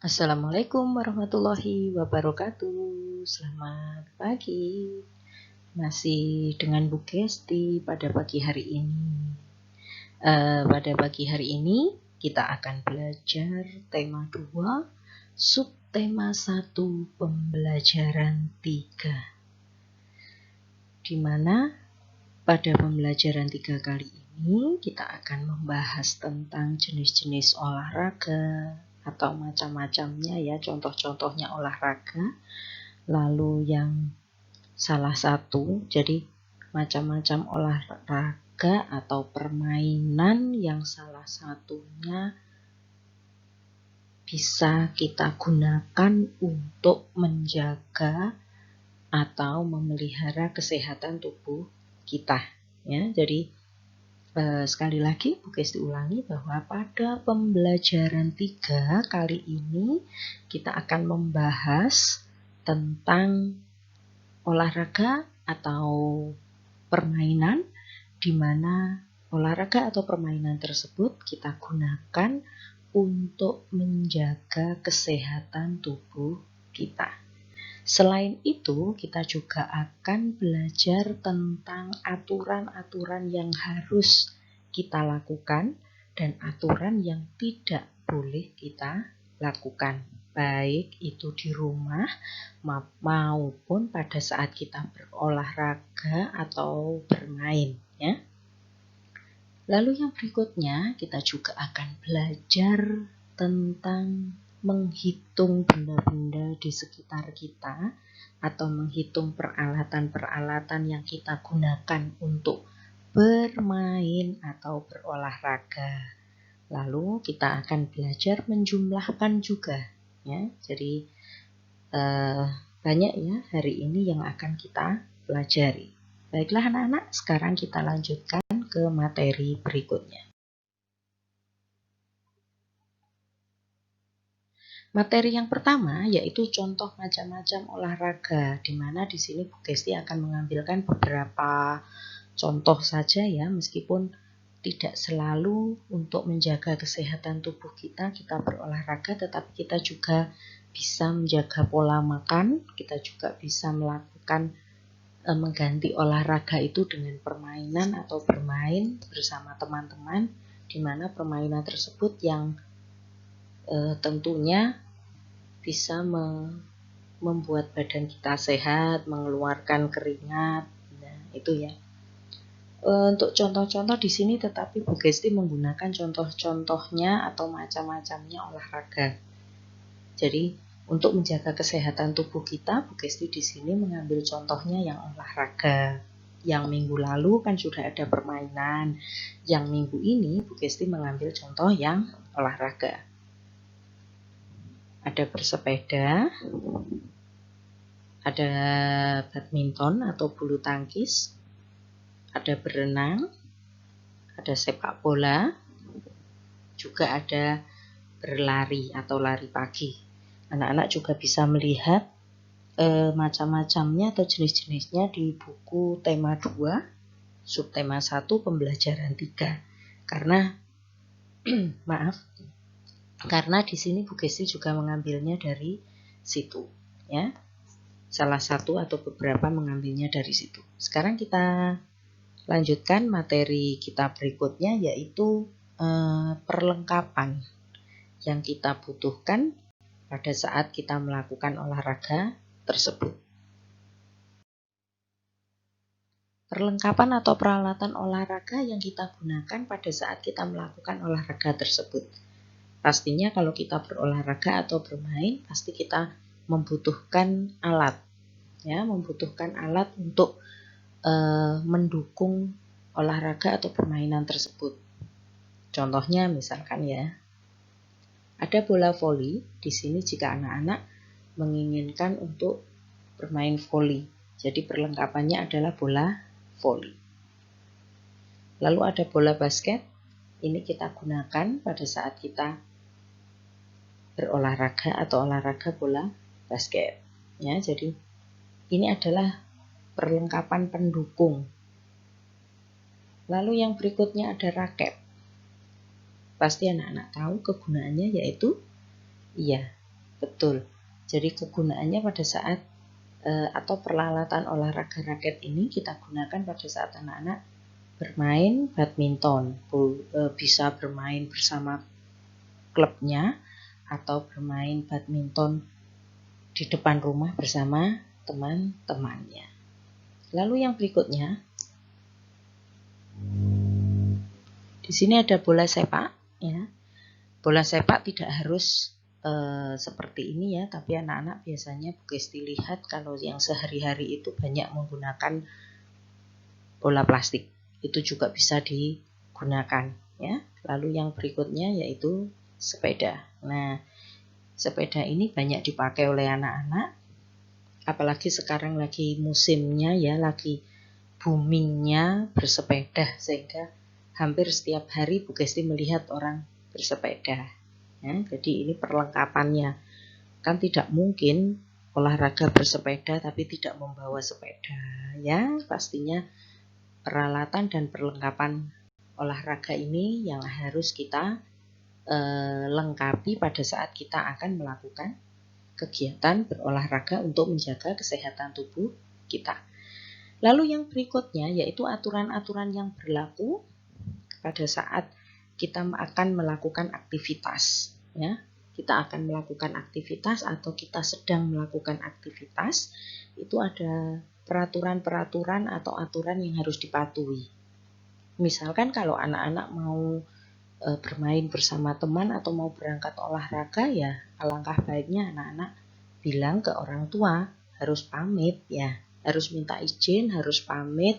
Assalamualaikum warahmatullahi wabarakatuh. Selamat pagi. Masih dengan Bu Kesti pada pagi hari ini. Pada pagi hari ini kita akan belajar tema 2, subtema 1, pembelajaran 3. Di mana pada pembelajaran 3 kali ini kita akan membahas tentang jenis-jenis olahraga atau macam-macamnya ya, contoh-contohnya olahraga. Lalu yang salah satu, jadi macam-macam olahraga atau permainan yang salah satunya bisa kita gunakan untuk menjaga atau memelihara kesehatan tubuh kita ya. Jadi sekali lagi Bu Kesti ulangi bahwa pada pembelajaran 3 kali ini kita akan membahas tentang olahraga atau permainan, di mana olahraga atau permainan tersebut kita gunakan untuk menjaga kesehatan tubuh kita. Selain itu, kita juga akan belajar tentang aturan-aturan yang harus kita lakukan dan aturan yang tidak boleh kita lakukan, baik itu di rumah maupun pada saat kita berolahraga atau bermain ya. Lalu yang berikutnya kita juga akan belajar tentang menghitung benda-benda di sekitar kita atau menghitung peralatan-peralatan yang kita gunakan untuk bermain atau berolahraga. Lalu kita akan belajar menjumlahkan juga ya. Jadi banyak ya hari ini yang akan kita pelajari. Baiklah anak-anak, sekarang kita lanjutkan ke materi berikutnya. Materi yang pertama yaitu contoh macam-macam olahraga, di mana di sini Bu Kesti akan mengambilkan beberapa contoh saja ya, meskipun tidak selalu untuk menjaga kesehatan tubuh kita berolahraga, tetapi kita juga bisa menjaga pola makan, kita juga bisa melakukan mengganti olahraga itu dengan permainan atau bermain bersama teman-teman, di mana permainan tersebut yang tentunya bisa membuat badan kita sehat, mengeluarkan keringat, nah itu ya. Untuk contoh-contoh di sini tetapi Bu Kesti menggunakan contoh-contohnya atau macam-macamnya olahraga. Jadi untuk menjaga kesehatan tubuh kita, Bu Kesti di sini mengambil contohnya yang olahraga. Yang minggu lalu kan sudah ada permainan. Yang minggu ini Bu Kesti mengambil contoh yang olahraga. Ada bersepeda, ada badminton atau bulu tangkis, ada berenang, ada sepak bola, juga ada berlari atau lari pagi. Anak-anak juga bisa melihat macam-macamnya atau jenis-jenisnya di buku tema 2, subtema 1, pembelajaran 3. Karena karena di sini Bu Kesti juga mengambilnya dari situ ya. Salah satu atau beberapa mengambilnya dari situ. Sekarang kita lanjutkan materi kita berikutnya, yaitu perlengkapan yang kita butuhkan pada saat kita melakukan olahraga tersebut. Perlengkapan atau peralatan olahraga yang kita gunakan pada saat kita melakukan olahraga tersebut. Pastinya kalau kita berolahraga atau bermain, pasti kita membutuhkan alat ya, membutuhkan alat untuk mendukung olahraga atau permainan tersebut. Contohnya misalkan ya, ada bola voli. Di sini jika anak-anak menginginkan untuk bermain voli, jadi perlengkapannya adalah bola voli. Lalu ada bola basket. Ini kita gunakan pada saat kita berolahraga atau olahraga bola basket. Ya, jadi ini adalah perlengkapan pendukung. Lalu yang berikutnya ada raket. Pasti anak-anak tahu kegunaannya, yaitu Betul. Jadi kegunaannya pada saat atau peralatan olahraga raket ini kita gunakan pada saat anak-anak bermain badminton. Bisa bermain bersama klubnya atau bermain badminton di depan rumah bersama teman-temannya. Lalu yang berikutnya, di sini ada bola sepak, ya. Bola sepak tidak harus seperti ini ya, tapi anak-anak biasanya Bugesti lihat kalau yang sehari-hari itu banyak menggunakan bola plastik. Itu juga bisa digunakan, ya. Lalu yang berikutnya yaitu sepeda. Nah, sepeda ini banyak dipakai oleh anak-anak, apalagi sekarang lagi musimnya ya, lagi boomingnya bersepeda, sehingga hampir setiap hari Bugesti melihat orang bersepeda. Ya, jadi ini perlengkapannya. Kan tidak mungkin olahraga bersepeda tapi tidak membawa sepeda. Ya, pastinya peralatan dan perlengkapan olahraga ini yang harus kita lengkapi pada saat kita akan melakukan kegiatan berolahraga untuk menjaga kesehatan tubuh kita. Lalu yang berikutnya yaitu aturan-aturan yang berlaku pada saat kita akan melakukan aktivitas, ya. Kita akan melakukan aktivitas atau kita sedang melakukan aktivitas, itu ada peraturan-peraturan atau aturan yang harus dipatuhi. Misalkan kalau anak-anak mau bermain bersama teman atau mau berangkat olahraga, ya alangkah baiknya anak-anak bilang ke orang tua, harus pamit ya, harus minta izin, harus pamit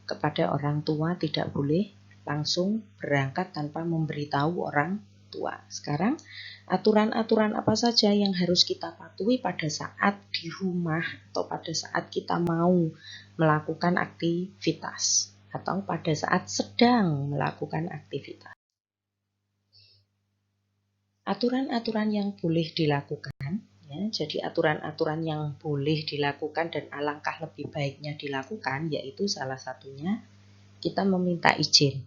kepada orang tua, tidak boleh langsung berangkat tanpa memberitahu orang tua. Sekarang aturan-aturan apa saja yang harus kita patuhi pada saat di rumah atau pada saat kita mau melakukan aktivitas atau pada saat sedang melakukan aktivitas. Aturan-aturan yang boleh dilakukan, ya, jadi aturan-aturan yang boleh dilakukan dan alangkah lebih baiknya dilakukan, yaitu salah satunya kita meminta izin.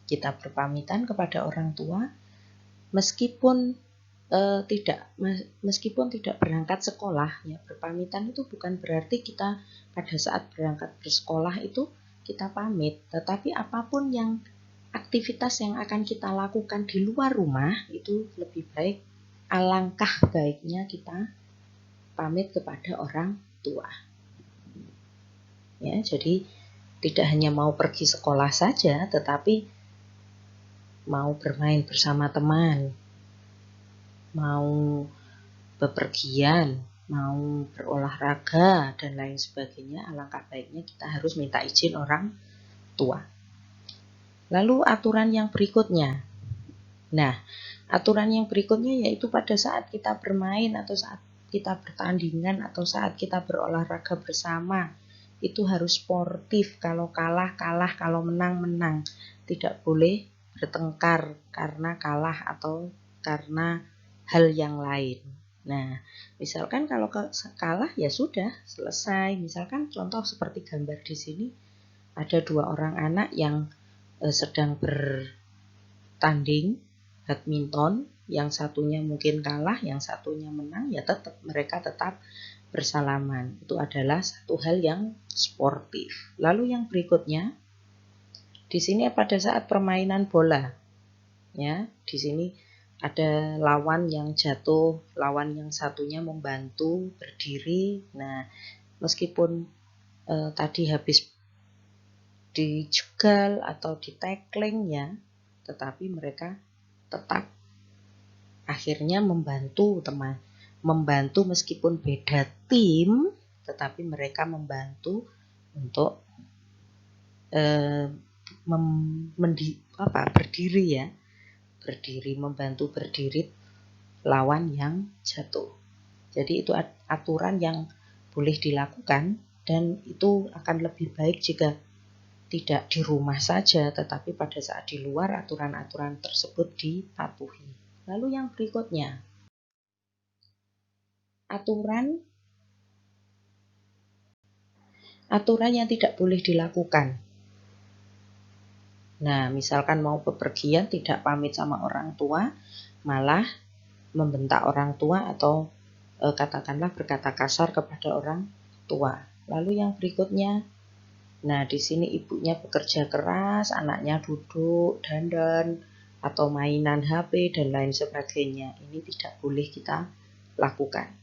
Kita berpamitan kepada orang tua meskipun tidak berangkat sekolah, ya. Berpamitan itu bukan berarti kita pada saat berangkat bersekolah itu kita pamit, tetapi apapun yang aktivitas yang akan kita lakukan di luar rumah itu lebih baik, alangkah baiknya kita pamit kepada orang tua. Ya, jadi tidak hanya mau pergi sekolah saja, tetapi mau bermain bersama teman, mau bepergian, mau berolahraga, dan lain sebagainya, alangkah baiknya kita harus minta izin orang tua. Lalu aturan yang berikutnya. Nah, aturan yang berikutnya yaitu pada saat kita bermain atau saat kita bertandingan atau saat kita berolahraga bersama, itu harus sportif. Kalau kalah, kalau menang. Tidak boleh bertengkar karena kalah atau karena hal yang lain. Nah, misalkan kalau kalah ya sudah selesai. Misalkan contoh seperti gambar di sini, ada dua orang anak yang sedang bertanding badminton, yang satunya mungkin kalah, yang satunya menang, ya mereka tetap bersalaman. Itu adalah satu hal yang sportif. Lalu yang berikutnya, di sini pada saat permainan bola, ya, di sini ada lawan yang jatuh, lawan yang satunya membantu berdiri. Nah, meskipun tadi habis dijegal atau di-tackling ya, tetapi mereka tetap akhirnya membantu teman, membantu meskipun beda tim, tetapi mereka membantu untuk berdiri ya, membantu berdiri lawan yang jatuh. Jadi itu aturan yang boleh dilakukan, dan itu akan lebih baik jika tidak di rumah saja, tetapi pada saat di luar aturan-aturan tersebut dipatuhi. Lalu yang berikutnya, aturan yang tidak boleh dilakukan. Nah, misalkan mau bepergian tidak pamit sama orang tua, malah membentak orang tua atau katakanlah berkata kasar kepada orang tua. Lalu yang berikutnya, nah di sini ibunya bekerja keras, anaknya duduk, dandan, atau mainan HP dan lain sebagainya. Ini tidak boleh kita lakukan.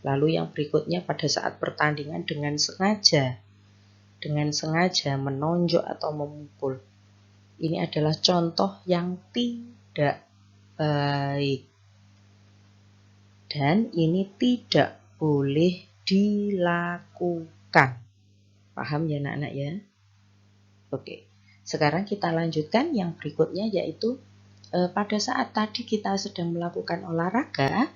Lalu yang berikutnya, pada saat pertandingan dengan sengaja menonjok atau memukul. Ini adalah contoh yang tidak baik. Dan ini tidak boleh dilakukan. Paham ya anak-anak ya? Oke. Sekarang kita lanjutkan yang berikutnya, yaitu pada saat tadi kita sedang melakukan olahraga,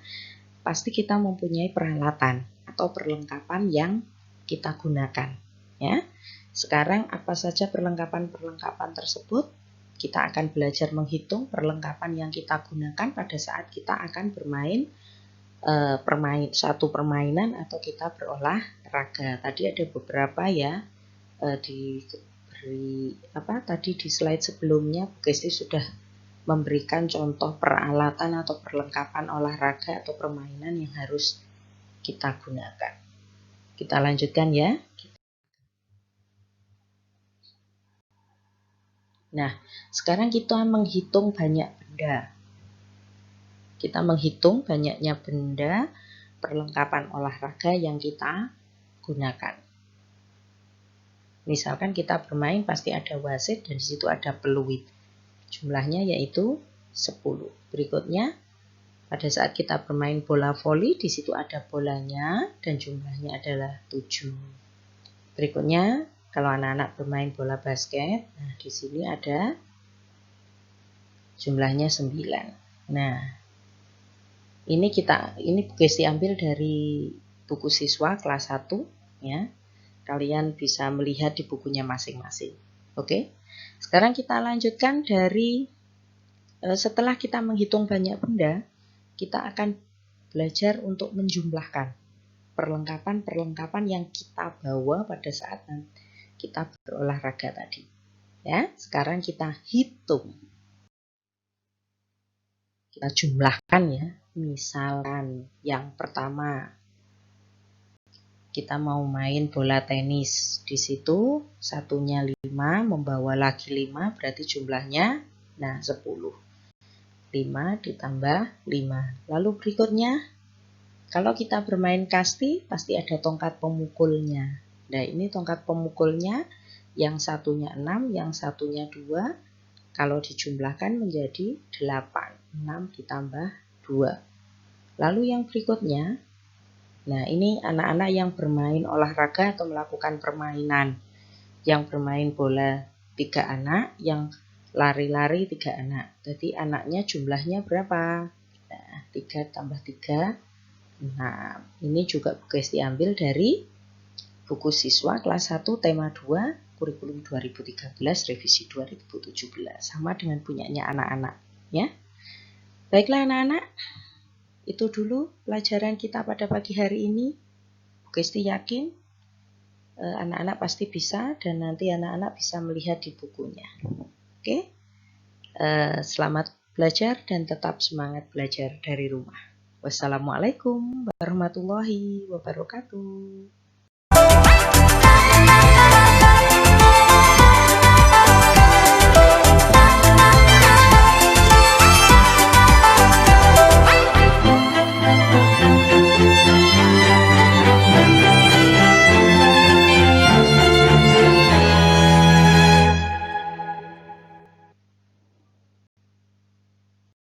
pasti kita mempunyai peralatan atau perlengkapan yang kita gunakan. Ya. Sekarang apa saja perlengkapan-perlengkapan tersebut? Kita akan belajar menghitung perlengkapan yang kita gunakan pada saat kita akan bermain satu permainan atau kita berolahraga. Tadi ada beberapa ya, tadi di slide sebelumnya Bu Gesti sudah memberikan contoh peralatan atau perlengkapan olahraga atau permainan yang harus kita gunakan. Kita lanjutkan ya. Nah, sekarang kita menghitung banyak benda. Kita menghitung banyaknya benda perlengkapan olahraga yang kita gunakan. Misalkan kita bermain pasti ada wasit dan di situ ada peluit. Jumlahnya yaitu 10. Berikutnya, pada saat kita bermain bola voli, di situ ada bolanya dan jumlahnya adalah 7. Berikutnya, kalau anak-anak bermain bola basket, nah di sini ada jumlahnya 9. Nah, ini Bu Gesti ambil dari buku siswa kelas 1 ya. Kalian bisa melihat di bukunya masing-masing. Oke. Sekarang kita lanjutkan dari setelah kita menghitung banyak benda, kita akan belajar untuk menjumlahkan perlengkapan-perlengkapan yang kita bawa pada saat kita berolahraga tadi. Ya, sekarang kita hitung. Kita jumlahkan ya. Misalkan yang pertama, kita mau main bola tenis. Di situ satunya 5, membawa lagi 5, berarti jumlahnya 10. 5 ditambah 5. Lalu berikutnya, kalau kita bermain kasti, pasti ada tongkat pemukulnya. Nah, ini tongkat pemukulnya, yang satunya 6, yang satunya 2. Kalau dijumlahkan menjadi 8. 6 ditambah 2. Lalu yang berikutnya, nah ini anak-anak yang bermain olahraga atau melakukan permainan. Yang bermain bola 3 anak, yang lari-lari 3 anak. Jadi anaknya jumlahnya berapa? Nah, 3 tambah 3. Nah, ini juga Bu Gesti ambil dari buku siswa kelas 1 tema 2 kurikulum 2013 revisi 2017. Sama dengan punyanya anak-anak ya. Baiklah anak-anak, itu dulu pelajaran kita pada pagi hari ini. Bu Gesti yakin anak-anak pasti bisa dan nanti anak-anak bisa melihat di bukunya. Oke. Selamat belajar dan tetap semangat belajar dari rumah. Wassalamualaikum warahmatullahi wabarakatuh.